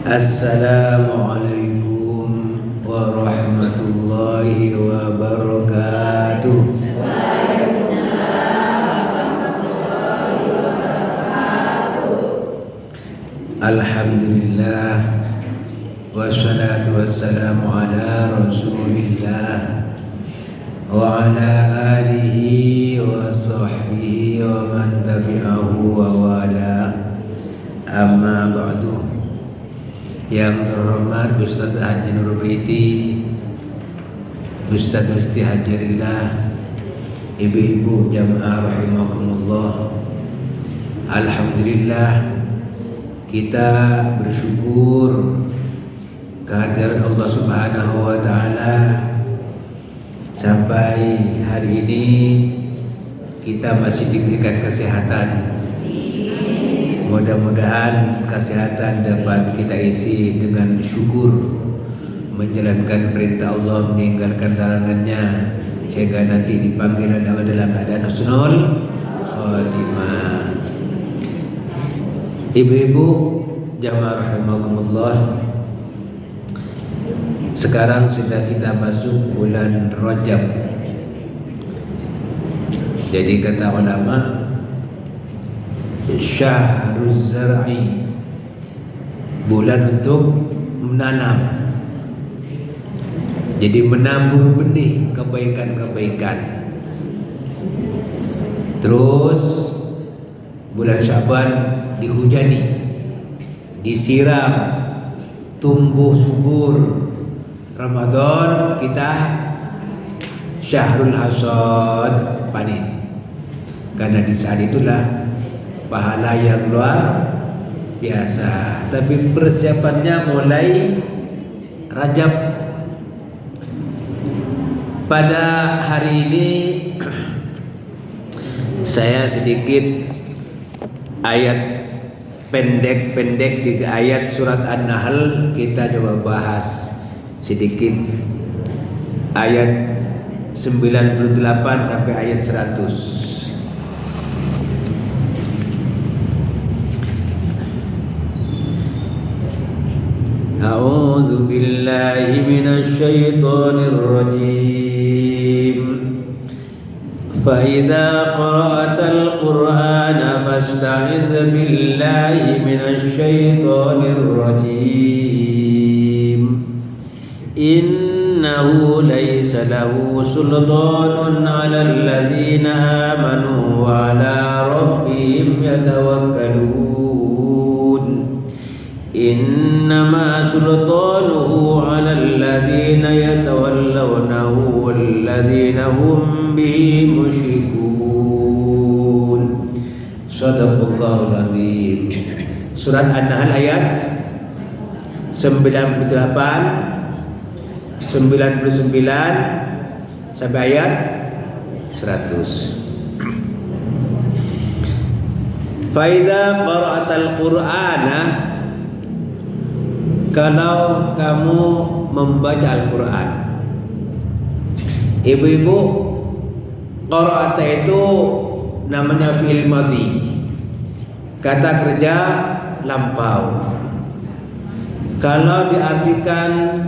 Assalamualaikum warahmatullahi wabarakatuh. Alhamdulillah wassalatu wassalamu ala rasulillah wa ala alihi wa sahbihi wa man tabi'ahu wa wala. Amma ba'du. Yang terhormat Ustaz Haji Nur Baiti, Ustaz Usti Hajarillah, ibu-ibu jamaah rahimakumullah. Alhamdulillah, kita bersyukur kehadiran Allah Subhanahu wa taala sampai hari ini kita masih diberikan kesehatan. Mudah-mudahan kesehatan dapat kita isi dengan syukur, menjalankan perintah Allah, meninggalkan larangannya, sehingga nanti dipanggil oleh Allah dalam keadaan husnul khatimah. Ibu-ibu jamaah rahimakumullah, sekarang sudah kita masuk bulan Rajab. Jadi kata ulama, Syahruz Zar'i, bulan untuk menanam. Jadi menabur benih kebaikan-kebaikan. Terus bulan Syaban dihujani, disiram, tumbuh subur. Ramadan kita Syahrul Hasad, panen. Karena di saat itulah pahala yang luar biasa. Tapi persiapannya mulai Rajab. Pada hari ini saya sedikit ayat pendek-pendek 3 ayat surat An-Nahl kita coba bahas sedikit. Ayat 98 sampai ayat 100. A'udzu billahi minasy syaithanir rajim. Fa idza qara'atal qur'ana fasta'iz billahi minasy syaithanir rajim. Innahu laysa lahu sultanun 'alal ladzina amanu wa 'ala rabbihim yatawakkalun. Innama sultanuhu 'alal ladzina yatawallawnahu wal ladzina hum bihi musyrikun. Shadaqallahul azim. Surat An-Nahl ayat 98, 99 sampai ayat 100. Fa idza qara'atal qur'ana, kalau kamu membaca Al-Quran. Ibu-ibu, qara'ata itu namanya fi'il madhi, kata kerja lampau. Kalau diartikan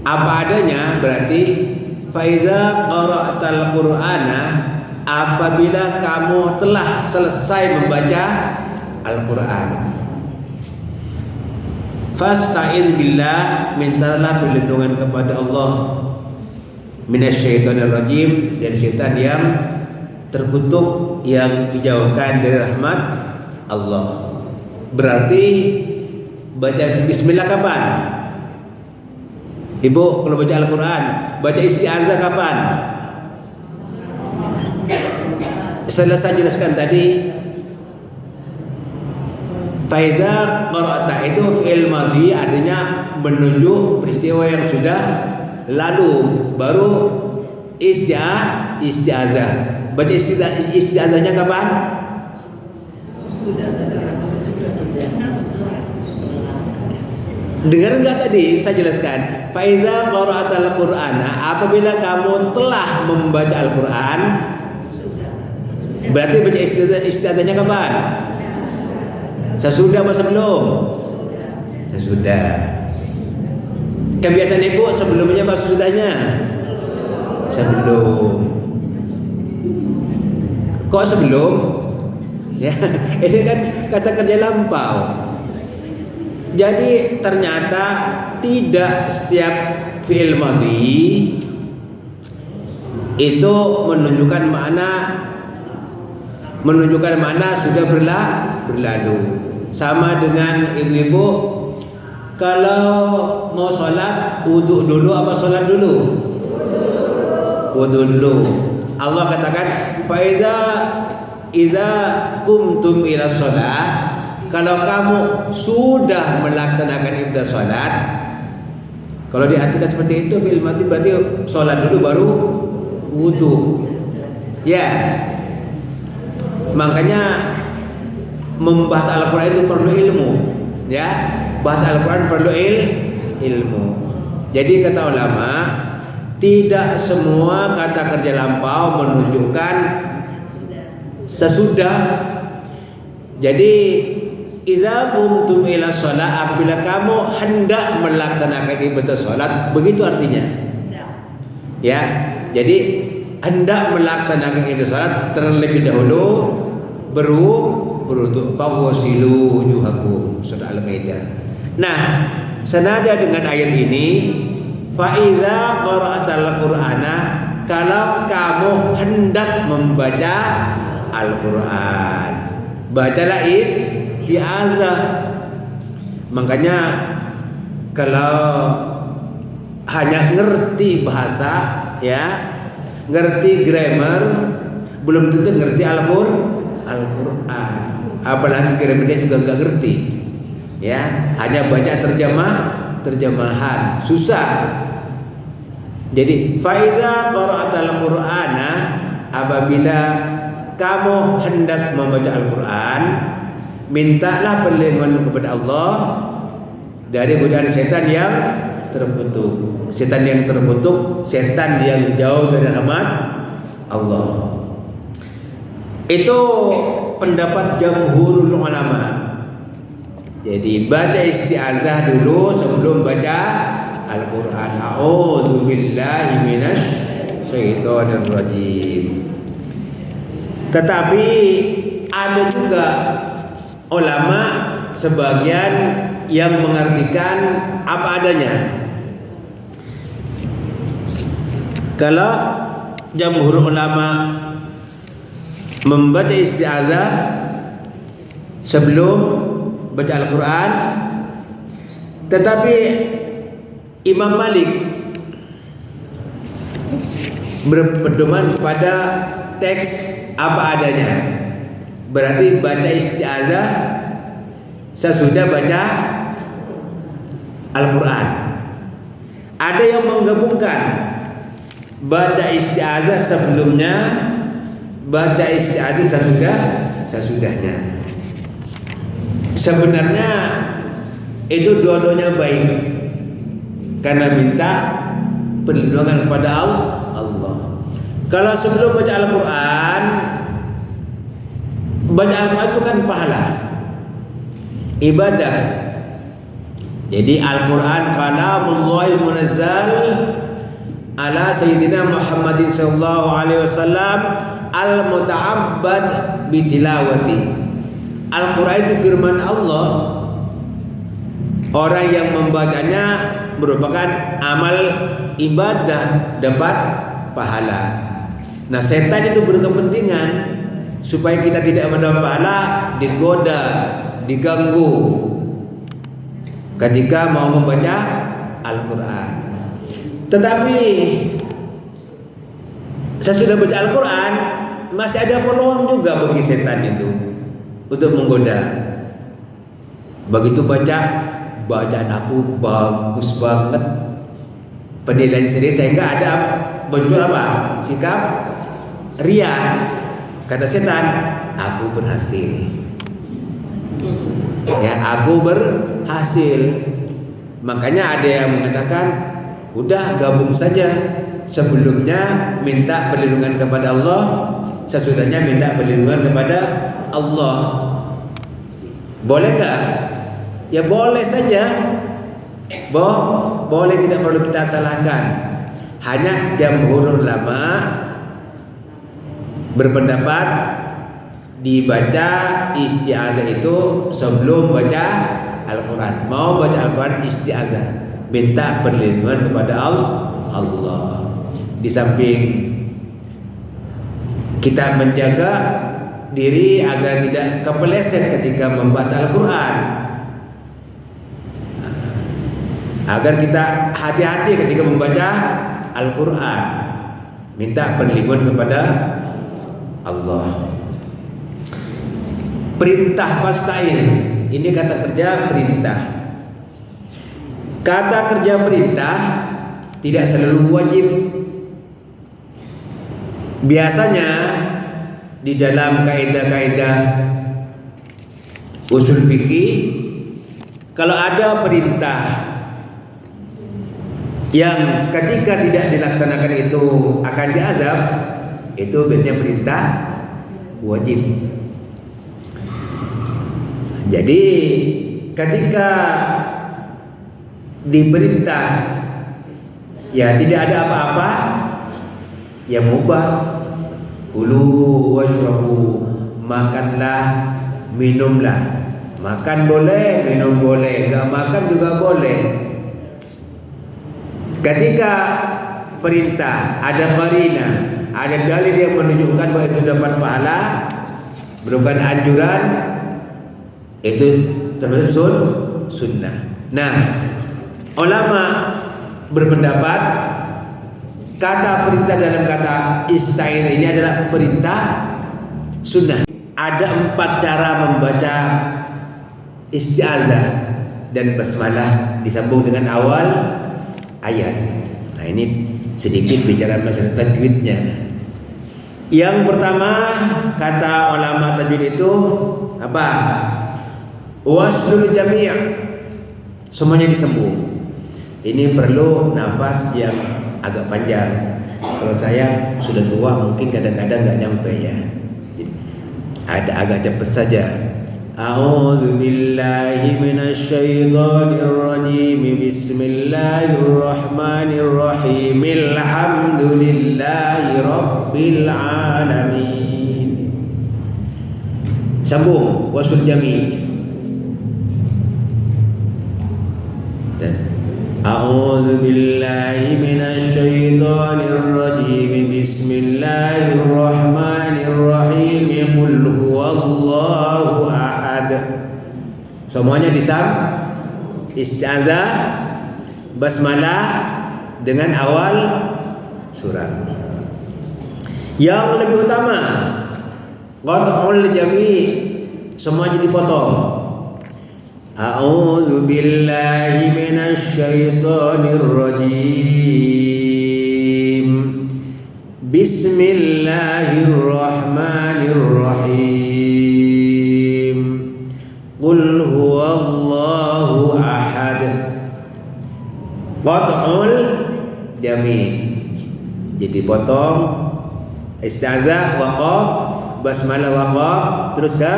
apa adanya berarti faiza qara'atal qur'ana, apabila kamu telah selesai membaca Al-Quran. Fasta'idz billah, mintalah perlindungan kepada Allah minasyaitonir rajim, dari syaitan yang terkutuk, yang dijauhkan dari rahmat Allah. Berarti baca bismillah kapan? Ibu kalau baca Al-Quran, baca isti'azah kapan? Saya jelaskan tadi. Faiza qara'ata itu fi'il madhi, artinya menunjuk peristiwa yang sudah lalu, baru isti'azah. Baca isti'azahnya kapan? Dengar enggak tadi saya jelaskan? Faiza qara'atal qur'ana, apabila kamu telah membaca Al-Quran, berarti baca isti'azahnya kapan? Sesudah atau sebelum? sesudah. Kebiasaan ibu sebelumnya apa sesudahnya? Sebelum. Kok sebelum? Ya, ini kan kata kerja lampau. Jadi ternyata tidak setiap fi'il madhi itu menunjukkan makna sudah berlalu. Sama dengan ibu-ibu, kalau mau sholat wudu dulu apa sholat dulu? Wudu dulu. Allah katakan idza kumtum ila sholat, kalau kamu sudah melaksanakan ibadah sholat. Kalau diartikan seperti itu fi'il madhi berarti sholat dulu baru wudu. Ya, makanya membahas Al-Quran itu perlu ilmu. Ya, bahas Al-Quran perlu ilmu. Jadi kata ulama, tidak semua kata kerja lampau menunjukkan sesudah. Jadi idza qumtum ila shalah, apabila kamu hendak melaksanakan ibadah salat, begitu artinya. Ya, jadi hendak melaksanakan ibadah salat terlebih dahulu berwudu. Fawasilu wujuhakum, surah Al-Maidah. Nah, senada dengan ayat ini, fa idza qara'atal qur'ana, kalau kamu hendak membaca Al-Qur'an, bacalah isti'adzah. Makanya kalau hanya ngerti bahasa, ya, ngerti grammar, belum tentu ngerti Al-Qur'an. Apalagi grammarnya juga nggak ngerti, ya, hanya baca terjemahan susah. Jadi fa idza qara'atal qur'ana, apabila kamu hendak membaca Al-Qur'an, mintalah perlindungan kepada Allah dari godaan setan yang terkutuk. Setan yang terkutuk, setan yang jauh dari rahmat Allah. Itu pendapat jamhurul ulama. Jadi baca isti'adzah dulu sebelum baca Al-Qur'an. A'udzu billahi minasy syaithanir rajim. Tetapi ada juga ulama sebagian yang mengartikan apa adanya. Kalau jamhur ulama membaca isti'adzah sebelum baca Al-Quran, tetapi Imam Malik berpedoman pada teks apa adanya, berarti baca isti'adzah sesudah baca Al-Quran. Ada yang menggabungkan baca isti'adzah sebelumnya, baca isti'adzah sesudahnya. Sebenarnya itu dua-duanya baik, karena minta perlindungan kepada Allah. Kalau sebelum baca Al-Quran, baca Al-Quran itu kan pahala, ibadah. Jadi Al-Quran kalamullahil munazzal ala sayyidina Muhammadin sallallahu alaihi wasallam al-muta'abbad bitilawati. Al-Quran itu firman Allah. Orang yang membacanya merupakan amal ibadah, dapat pahala. Nah, setan itu berkepentingan supaya kita tidak mendapat pahala, digoda, diganggu ketika mau membaca Al-Quran. Tetapi sesudah baca Al-Quran masih ada peluang juga bagi setan itu untuk menggoda. Begitu bacaan aku bagus banget, penilaian sendiri, sehingga ada muncul apa? Sikap ria. Kata setan, aku berhasil. Ya, aku berhasil. Makanya ada yang mengatakan, udah gabung saja. Sebelumnya minta perlindungan kepada Allah, sesudahnya minta perlindungan kepada Allah. Boleh gak? Ya boleh saja, boleh, tidak perlu kita salahkan. Hanya jamhur ulama berpendapat dibaca isti'adzah itu sebelum baca Al-Quran. Mau baca Al-Quran isti'adzah, minta perlindungan kepada Allah. Di samping kita menjaga diri agar tidak kepeleset ketika membaca Al-Quran, agar kita hati-hati ketika membaca Al-Quran, minta perlindungan kepada Allah. Perintah fasta'in, ini kata kerja perintah. Kata kerja perintah tidak selalu wajib. Biasanya di dalam kaidah-kaidah usul fikih, kalau ada perintah yang ketika tidak dilaksanakan itu akan diazab, itu biasanya perintah wajib. Jadi ketika diperintah ya tidak ada apa-apa, ya mubah. Kulu washrabu, makanlah, minumlah. Makan boleh, minum boleh, enggak makan juga boleh. Ketika perintah ada qarina, ada dalil yang menunjukkan bahwa itu dapat pahala, bukan anjuran, itu termasuk sunnah. Nah, ulama berpendapat kata perintah dalam kata ista'in ini adalah perintah sunnah. Ada 4 cara membaca isti'adzah dan basmalah disambung dengan awal ayat. Nah, ini sedikit bicara masalah tajwidnya. Yang pertama, kata ulama tajwid itu apa? Waslul jami', semuanya disambung. Ini perlu nafas yang agak panjang. Kalau saya sudah tua mungkin kadang-kadang nggak nyampe ya. Ada agak cepat saja. A'udzu billahi minasyaitonir rajim. Bismillahirrahmanirrahim. Alhamdulillahi rabbil alamin. Sambung wasul jami'. A'udzu billahi minasyaitonir rajim. Bismillahirrahmanirrahim. Qul huwallahu ahad. Semuanya isti'adzah, basmalah dengan awal surat. Yang lebih utama qat'ul jami', semua jadi potong. A'udzu billahi minasyaitonir rajim. Bismillahirrahmanirrahim. Qul huwallahu ahad. Qat'ul jami', jadi potong, isti'adzah waqaf, basmalah waqaf, terus ke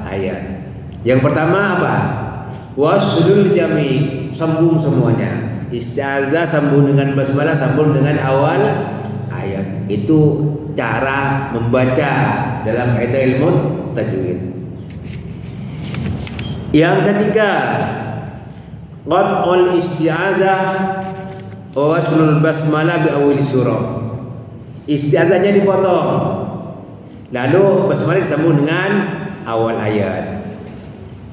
ayat. Yang pertama apa? Waslul jami', sambung semuanya. Isti'adzah sambung dengan basmalah, sambung dengan awal ayat. Itu cara membaca dalam kaidah ilmu tajwid. Yang ketiga, qat'ul isti'adzah wa waslul basmalah bi awwil surah. Isti'adzahnya dipotong, lalu basmalah disambung dengan awal ayat.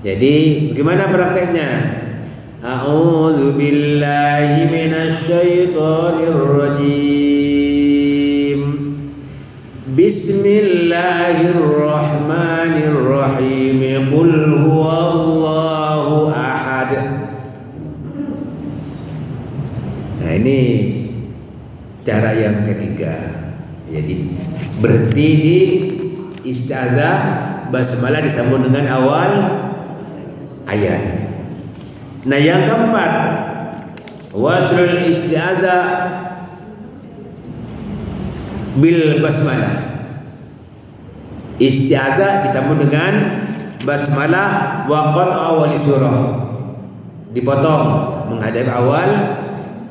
Jadi bagaimana prakteknya? A'udzu billahi minasyaitonir rajim. Bismillahirrahmanirrahim. Qul huwallahu ahad. Nah, ini cara yang ketiga. Jadi berhenti di isti'adzah, basmalah disambung dengan awal ayat. Nah, yang keempat, waslul isti'adzah bil basmalah. Isti'adzah disambung dengan basmalah wa qat' awal surah. dipotong menghadap awal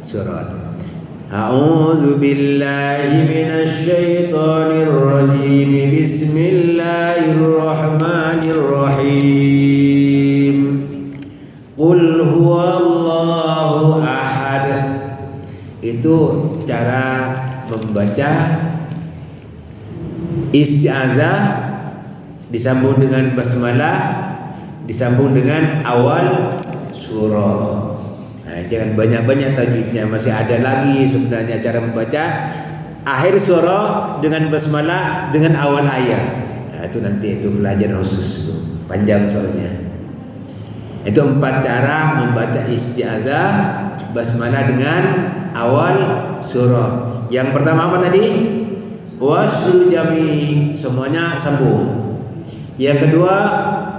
surat. A'udzu billahi minasy syaithanir rajim. Bismillahirrahmanirrahim. Qul huwallahu ahad. Itu cara membaca isti'adzah, disambung dengan basmalah, disambung dengan awal surah. Nah, jangan banyak-banyak tajwidnya, masih ada lagi sebenarnya cara membaca akhir surah dengan basmalah dengan awal ayat. Nah, itu nanti itu pelajaran khusus itu, panjang soalnya. Itu 4 cara membaca isti'adzah basmalah dengan awal surah. Yang pertama apa tadi? Waslul jami, semuanya sambung. Yang kedua,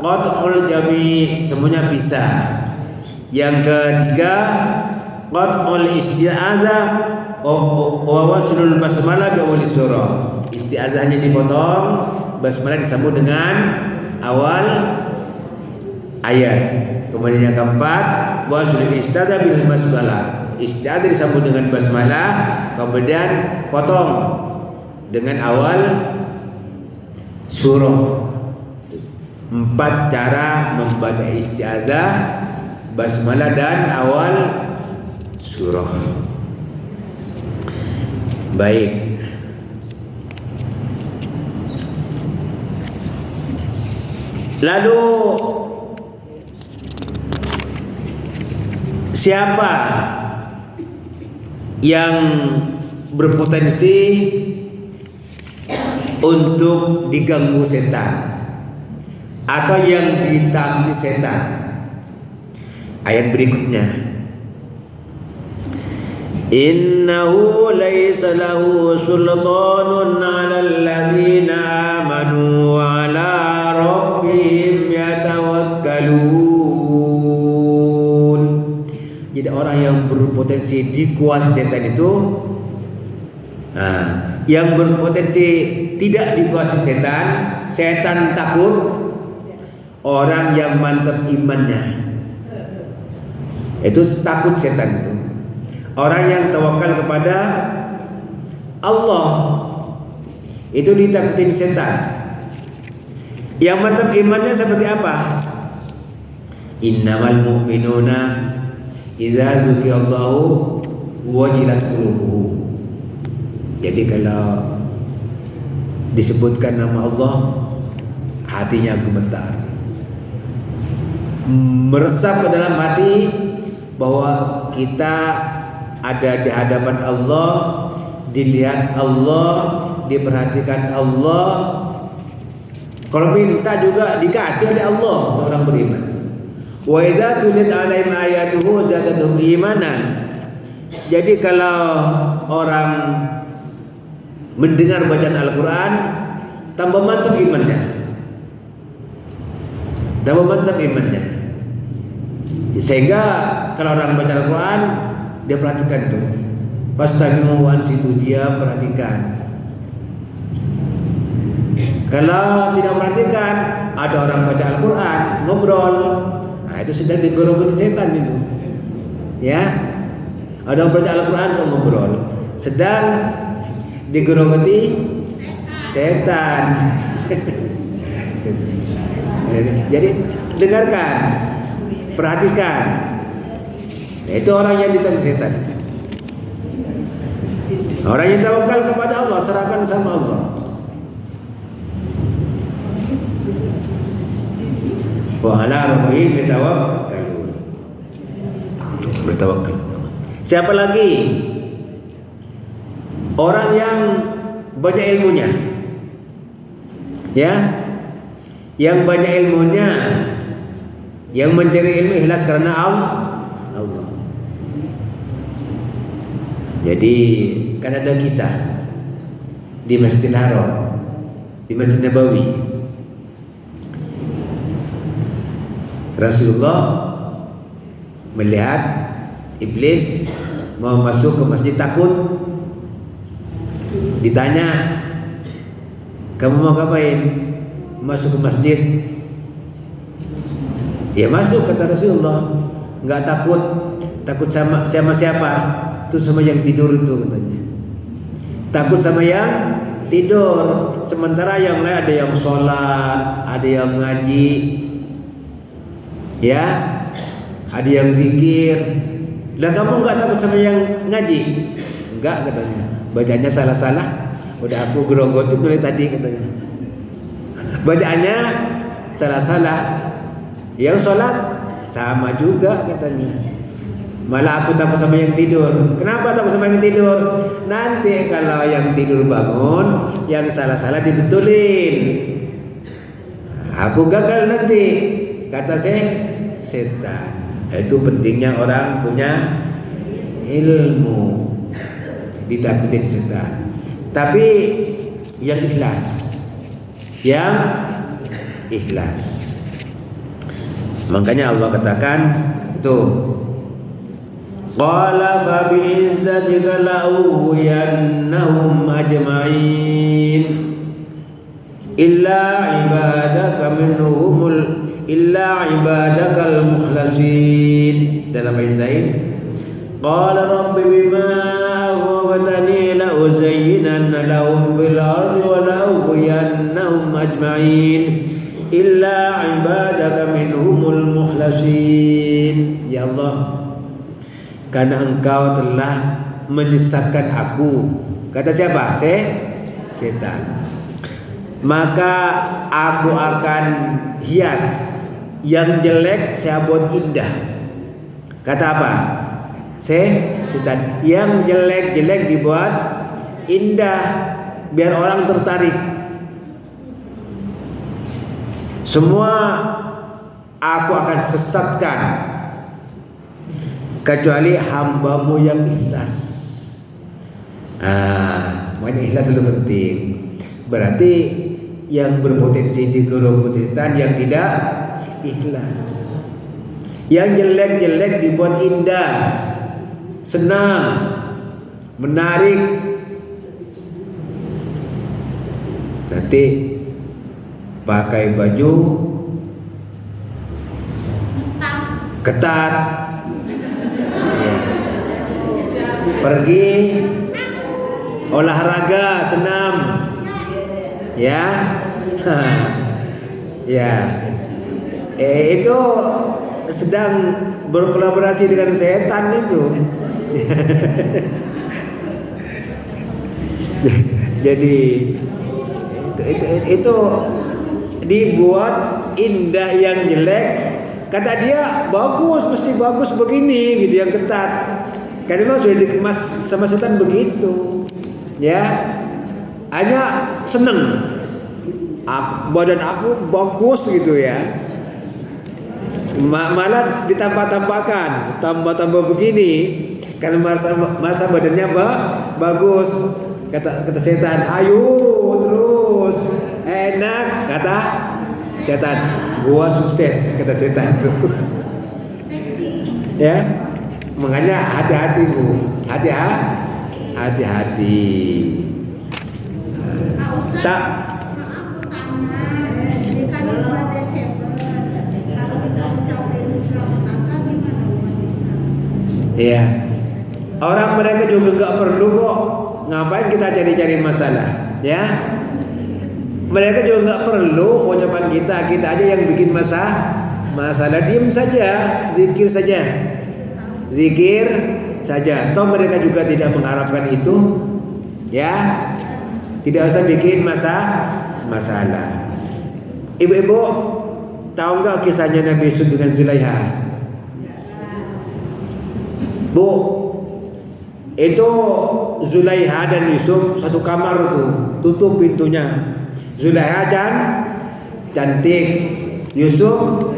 qat'ul jami, semuanya pisah. Yang ketiga, qat'ul isti'adzah wa waslul basmalah bi awal surah. Isti'adzahnya dipotong, basmalah disambung dengan awal ayat. Kemudian yang keempat, waslul isti'adzah bil basmalah. Isti'adzah disambung dengan basmalah, kemudian potong dengan awal surah. 4 cara membaca isti'adzah, basmalah dan awal surah. Baik. Lalu siapa yang berpotensi untuk diganggu setan atau yang ditakuti setan? Ayat berikutnya, innahu laisa lahu sultanun 'alal ladzina amanu wa 'ala rabbihim yatawakkalun. Jadi orang yang berpotensi dikuasai setan itu, yang berpotensi tidak dikuasai setan, setan takut, orang yang mantap imannya. Itu takut setan itu. Orang yang tawakal kepada Allah itu ditakutin setan. Yang mantap imannya seperti apa? Innamal mu'minuna idza dzukirallahu wajilat qulubuhum. Jadi kalau disebutkan nama Allah, hatinya gemetar, meresap ke dalam hati bahwa kita ada di hadapan Allah, dilihat Allah, diperhatikan Allah. Kalau minta juga dikasih oleh Allah untuk orang beriman. Wa idza tuliyat 'alaihim ayatuhu zadatuhum imanan. Jadi kalau orang mendengar bacaan Al-Quran, tambah mantap imannya. Tambah mantap imannya. Sehingga kalau orang baca Al-Quran, dia perhatikan tuh. Pastami'u wa ansitu, dia perhatikan. Kalau tidak perhatikan, ada orang baca Al-Quran ngobrol, nah itu sedang digorogoti setan itu. Ya, ada orang baca Al-Quran ngobrol, sedang digorogoti setan. Jadi dengarkan, perhatikan. Nah, itu orang yang ditangkap setan. Orang yang tawakal kepada Allah, serahkan sama Allah. Wa ala rabbihim yatawakkalun. Bertawakal. Siapa lagi? Orang yang banyak ilmunya. Ya. Yang banyak ilmunya, yang mencari ilmu ikhlas karena Allah. Jadi kan ada kisah di Masjidil Haram, di Masjid Nabawi. Rasulullah melihat iblis mau masuk ke masjid, takut. Ditanya, kamu mau ngapain? Masuk ke masjid. Ya masuk, kata Rasulullah. nggak takut sama siapa? Itu sama yang tidur itu katanya. Takut sama yang tidur. Sementara yang lain ada yang sholat, ada yang ngaji, ya, ada yang zikir. Lah kamu nggak takut sama yang ngaji? Enggak katanya. Bacanya salah-salah. Udah aku gerogotin dari tadi katanya. Bacaannya salah-salah. Yang sholat sama juga katanya. Malah aku takut sama yang tidur. Kenapa takut sama yang tidur? Nanti kalau yang tidur bangun, yang salah-salah dibetulin. Aku gagal nanti, kata setan. Itu pentingnya orang punya ilmu, ditakutin setan. Tapi yang ikhlas, Makanya Allah katakan tuh, qala fa bi'izzatika la'ughwiyannahum ajma'in illa ibadakal mukhlasin. Dalam ayat lain, qala rabbi bima aghwaytani la'uzayyinanna lahum fil ardi wa la'ughwiyannahum ajma'in illa ibadaka minhumul mukhlasin. Ya Allah, karena engkau telah menyesatkan aku, kata siapa? Setan. Maka aku akan hias yang jelek, saya buat indah. Kata apa? Setan. Yang jelek dibuat indah biar orang tertarik. Semua aku akan sesatkan kecuali hambamu yang ikhlas. Makanya ikhlas dulu penting. Berarti yang berpotensi digerogoti setan yang tidak ikhlas. Yang jelek dibuat indah, senang, menarik. Nanti pakai baju ketat, ya. Pergi olahraga senam, ya. Ya, itu sedang berkolaborasi dengan setan itu. Jadi itu dibuat indah yang jelek. Kata dia bagus, mesti bagus begini gitu, yang ketat. Karena memang sudah dikemas sama setan begitu, ya. Hanya seneng, badan aku bagus gitu ya. Malah ditambah-tambahkan, tambah begini. Karena masa badannya bagus. Kata setan, ayo terus, enak, kata setan. Gua sukses, kata setan tuh. Ya, makanya hati-hati Bu, hati-hati. Tak. Iya. Orang mereka juga nggak perlu kok. Ngapain kita cari-cari masalah, ya? Mereka juga nggak perlu ucapan kita aja yang bikin masalah. Diam saja, zikir saja. Toh mereka juga tidak mengharapkan itu, ya. Tidak usah bikin masalah. Ibu-ibu, tahu nggak kisahnya Nabi Yusuf dengan Zulaiha? Bu, itu Zulaiha dan Yusuf satu kamar tuh, tutup pintunya. Zulaiha cantik, Yusuf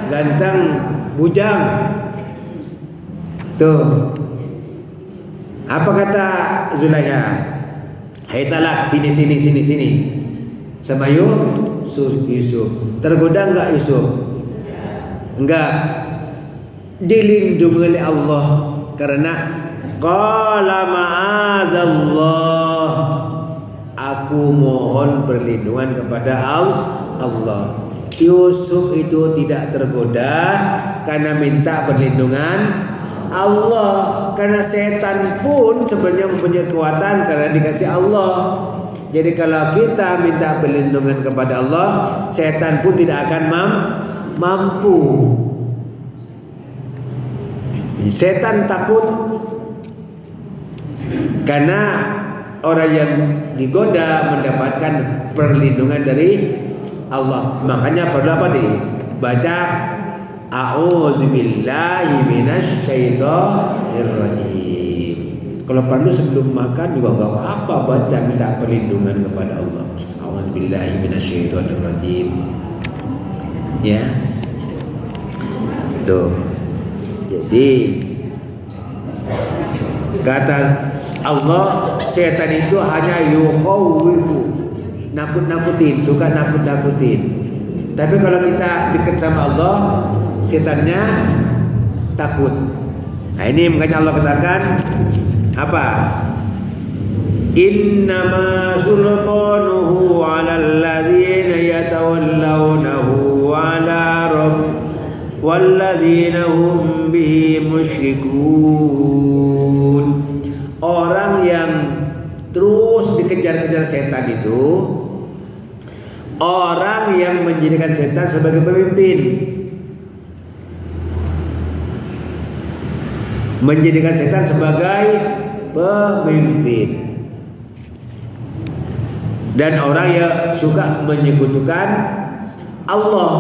ganteng, bujang. Tuh, apa kata Zulaiha? Hai talak, sini. Sama Yusuf. Tergoda enggak Yusuf? Enggak. Dilindungi oleh Allah karena qala ma'azallah, aku mohon perlindungan kepada Allah. Yusuf itu tidak tergoda karena minta perlindungan Allah. Karena setan pun sebenarnya mempunyai kekuatan karena dikasih Allah. Jadi kalau kita minta perlindungan kepada Allah, setan pun tidak akan mampu. Setan takut karena orang yang digoda mendapatkan perlindungan dari Allah. Makanya perlu apa nih? Baca a'udzubillahi minasyaitonirrajim. Kalau perlu sebelum makan juga enggak apa-apa baca minta perlindungan kepada Allah. A'udzubillahi minasyaitonirrajim. Ya. Tuh. Jadi kata Allah, setan itu hanya yukhawwifu, nakut-nakutin, suka nakut-nakutin. Tapi kalau kita dekat sama Allah, setannya takut. Nah ini makanya Allah katakan apa? Innama sultanuhu 'alal ladzina yatawallawnahu 'ala rabb walladzina hum bihi musyrikun. Orang yang terus dikejar-kejar setan itu orang yang menjadikan setan sebagai pemimpin, menjadikan setan sebagai pemimpin, dan orang yang suka menyekutukan Allah.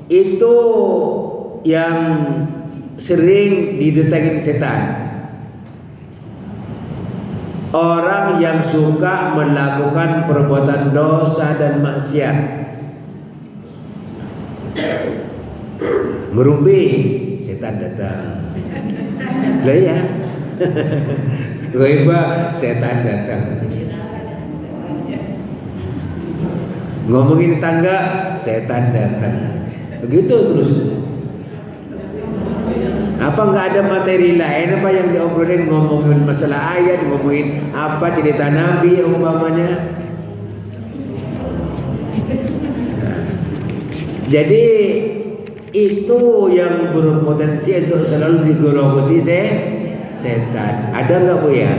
Itu yang sering didatangin setan. Orang yang suka melakukan perbuatan dosa dan maksiat, merumpi, setan datang. Lah ya, tiba-tiba setan datang. Ngomongin tetangga, setan datang. Begitu terus. Apa nggak ada materi lain apa yang diobrolin, ngomongin masalah ayat, ngomongin apa cerita Nabi umpamanya. Jadi itu yang berpotensi untuk selalu digerogoti setan. Ada nggak Bu ya?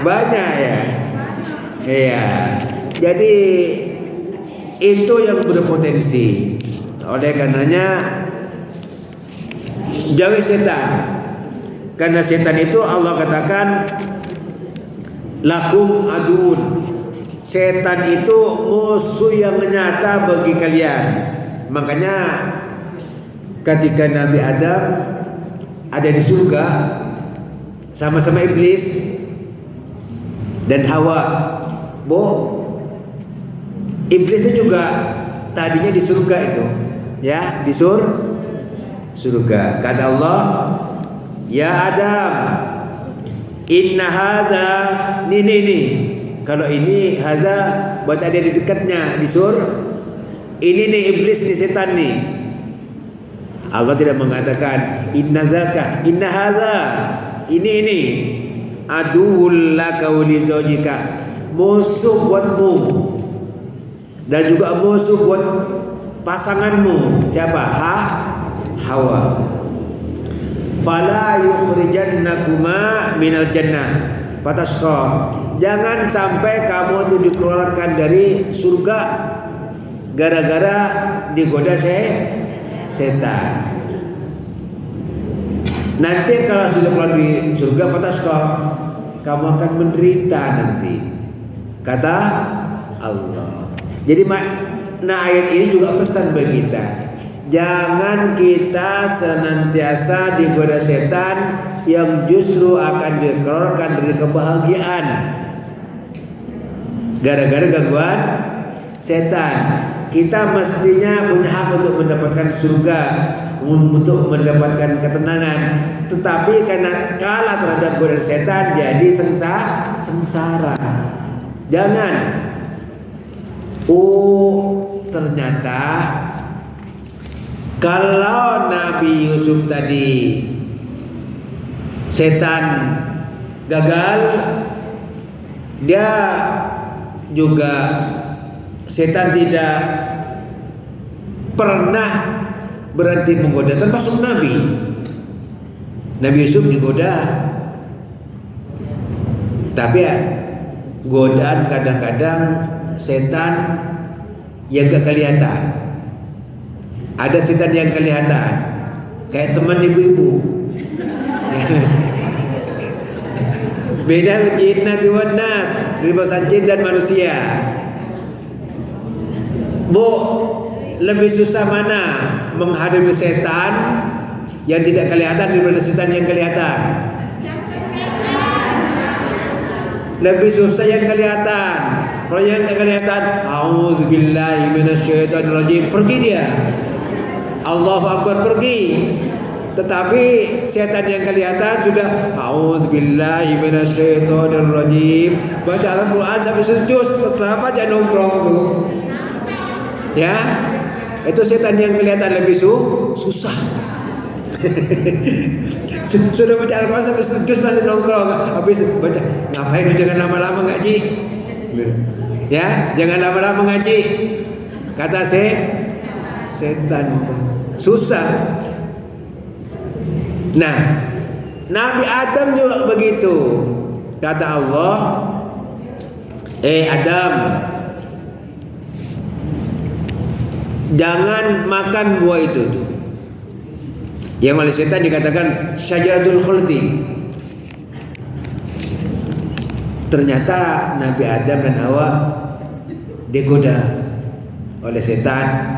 Banyak ya. Iya. Jadi itu yang berpotensi. Oleh karenanya jauhi setan. Karena setan itu Allah katakan lakum adun. Setan itu musuh yang nyata bagi kalian. Makanya ketika Nabi Adam ada di surga sama-sama iblis dan Hawa, iblis itu juga tadinya di surga itu, ya, di surga. Kata Allah, ya Adam, inna hadza, ini. Kalau ini hadza buat ada di dekatnya di ini nih iblis nih, setan nih. Allah tidak mengatakan inna zaka, inna hadza, ini aduwwul laka wa li zawjika, musuh buatmu dan juga musuh buat pasanganmu. Siapa? Hawa. Fala yukhrijannakuma minal jannah fatasqa. Jangan sampai kamu itu dikeluarkan dari surga gara-gara digoda setan. Nanti kalau sudah keluar di surga fatasqa, kamu akan menderita nanti, kata Allah. Jadi makna ayat ini juga pesan bagi kita. Jangan kita senantiasa digoda setan yang justru akan dikeluarkan dari kebahagiaan gara-gara gangguan setan. Kita mestinya punya hak untuk mendapatkan surga, untuk mendapatkan ketenangan. Tetapi karena kalah terhadap godaan setan, jadi sengsara. Jangan. Ternyata kalau Nabi Yusuf tadi setan gagal, dia juga setan tidak pernah berhenti menggoda, termasuk Nabi Yusuf digoda. Tapi ya, godaan kadang-kadang setan yang gak kelihatan. Ada setan yang kelihatan, kayak teman ibu-ibu. Beda jinnati wan nas, dari bahasa jin dan manusia. Bu, lebih susah mana menghadapi setan yang tidak kelihatan daripada setan yang kelihatan? Lebih susah yang kelihatan. Kalau yang tidak kelihatan, auzubillahi minasyaitonirrajim, pergi dia. Allahu Akbar, pergi. Tetapi setan yang kelihatan sudah auzubillahi minasyaitonirrajim, baca Al-Quran sampai sejus, tetap aja nongkrong tuh. Ya, itu setan yang kelihatan lebih susah. Sudah baca Al-Quran sampai sejus masih nongkrong, habis baca, ngapain? Jangan lama-lama ngaji. Ya, jangan lama-lama ngaji. Kata setan susah. Nah, Nabi Adam juga begitu. Kata Allah, Adam, jangan makan buah itu tuh. Yang oleh setan dikatakan syajaratul khuldi. Ternyata Nabi Adam dan Hawa digoda oleh setan.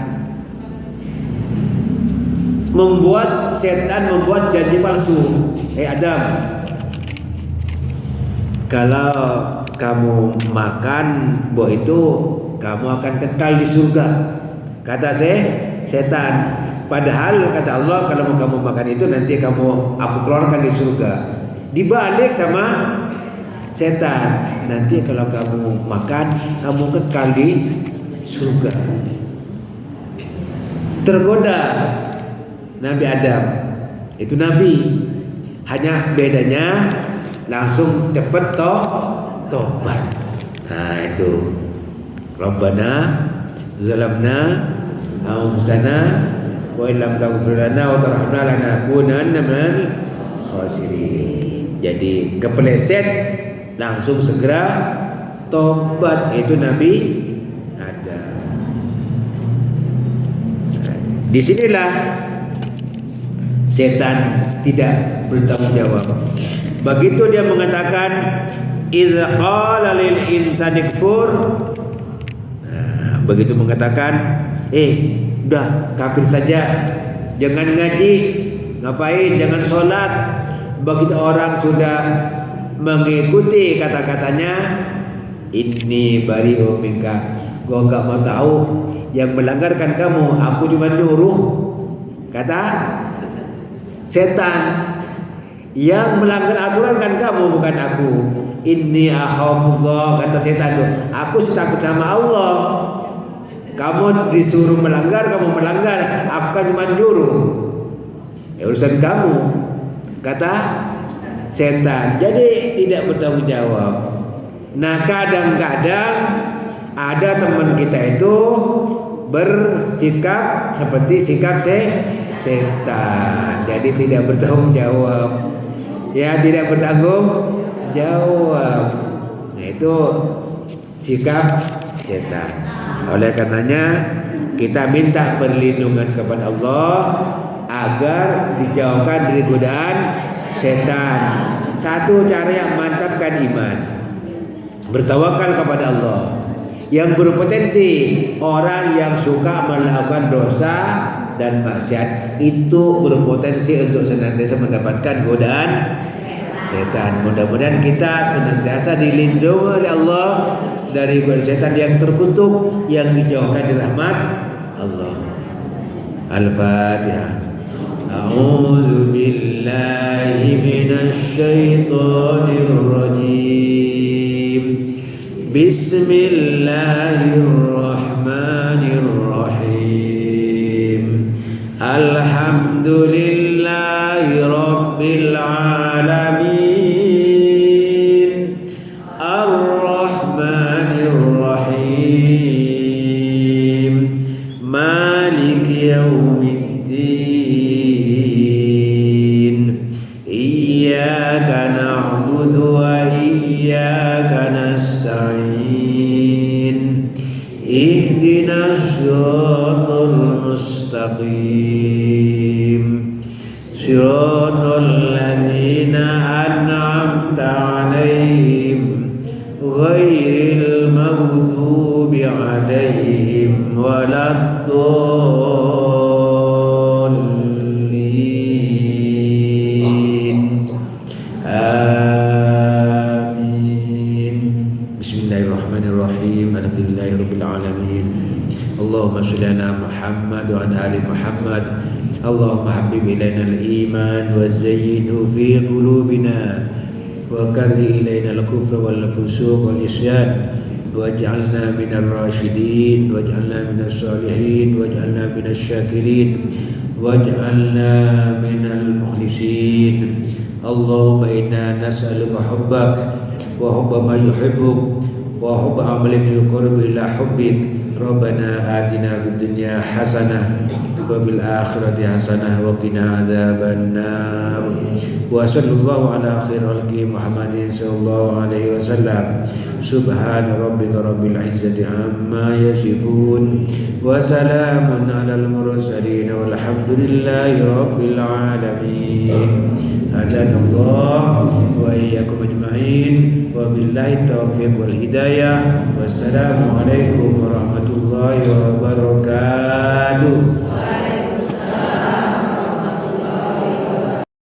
Setan membuat janji palsu. Adam, kalau kamu makan buah itu, kamu akan kekal di surga. Kata setan. Padahal kata Allah, kalau kamu makan itu nanti aku keluarkan di surga. Dibalik sama setan, nanti kalau kamu makan, kamu kekal di surga. Tergoda Nabi Adam, itu Nabi, hanya bedanya langsung cepat tobat. Nah itu, Rabbana zalamna anfusana wa illam taghfir lana wa tarhamna lanakunanna minal khasirin. Jadi kepeleset langsung segera tobat, itu Nabi Adam. Disinilah setan tidak bertanggung jawab. Begitu dia mengatakan idza qala lil insani kfur, begitu mengatakan udah kafir saja, jangan ngaji, ngapain, jangan sholat. Begitu orang sudah mengikuti kata-katanya, inni bari'u minka, gua enggak mau tahu yang melanggarkan kamu, aku cuma nyuruh. Kata setan, yang melanggar aturan kan kamu, bukan aku. Inni akhafullah, kata setan tuh, aku takut sama Allah. Kamu disuruh melanggar, kamu melanggar, aku kan cuma nyuruh. Urusan kamu, kata setan. Jadi tidak bertanggung jawab. Nah, kadang-kadang ada teman kita itu bersikap seperti sikap setan. Jadi tidak bertanggung jawab. Ya, tidak bertanggung jawab. Nah, itu sikap setan. Oleh karenanya kita minta perlindungan kepada Allah agar dijauhkan dari godaan setan. Satu cara yang mantapkan iman, bertawakal kepada Allah. Yang berpotensi orang yang suka melakukan dosa dan maksiat itu berpotensi untuk senantiasa mendapatkan godaan setan. Mudah-mudahan kita senantiasa dilindungi oleh Allah dari godaan setan yang terkutuk, yang dijauhkan dari rahmat Allah. Al-Fatihah. A'udzu billahi minasy syaithanir rajim. Bismillahirrahmanirrahim. Alhamdulillahi rabbil alamin. Ar-Rahmanir Rahim. إياك نعبد وإياك نستعين اهدنا الصراط المستقيم صراط الذين أنعمت عليهم غير المغضوب عليهم ولا الضالين آمين. Bismillahirrahmanirrahim. Alhamdulillahirabbil alamin. Allahumma shalli ala Muhammad wa ala ali Muhammad. Allahumma habbib ilaina al-iman wa zayyinhu fi qulubina wa karri ilaina al-kufra wal fusuq wal isyan waj'alna minal rasyidin waj'alna minas salihin waj'alna minasy syakirin waj'alna minal mukhlisin. Allahumma inna nas'aluka hubbak wa hubba ma yuhibbuk wa hubba amalin yuqarribu ila hubbik. Rabbana atina fid dunya hasanah wa fil akhirati hasanah wa qina adzabannar. Wa sallallahu ala khairil khalqi Muhammadin sallallahu alaihi wasallam. Subhana rabbika rabbil izzati amma yasifun wa salamun alal mursalin walhamdulillahi rabbil alamin. Hadanallah wa iyyakum ajma'in wa billahi taufiq wal hidayah. Wassalamu alaikum warahmatullahi wabarakatuh.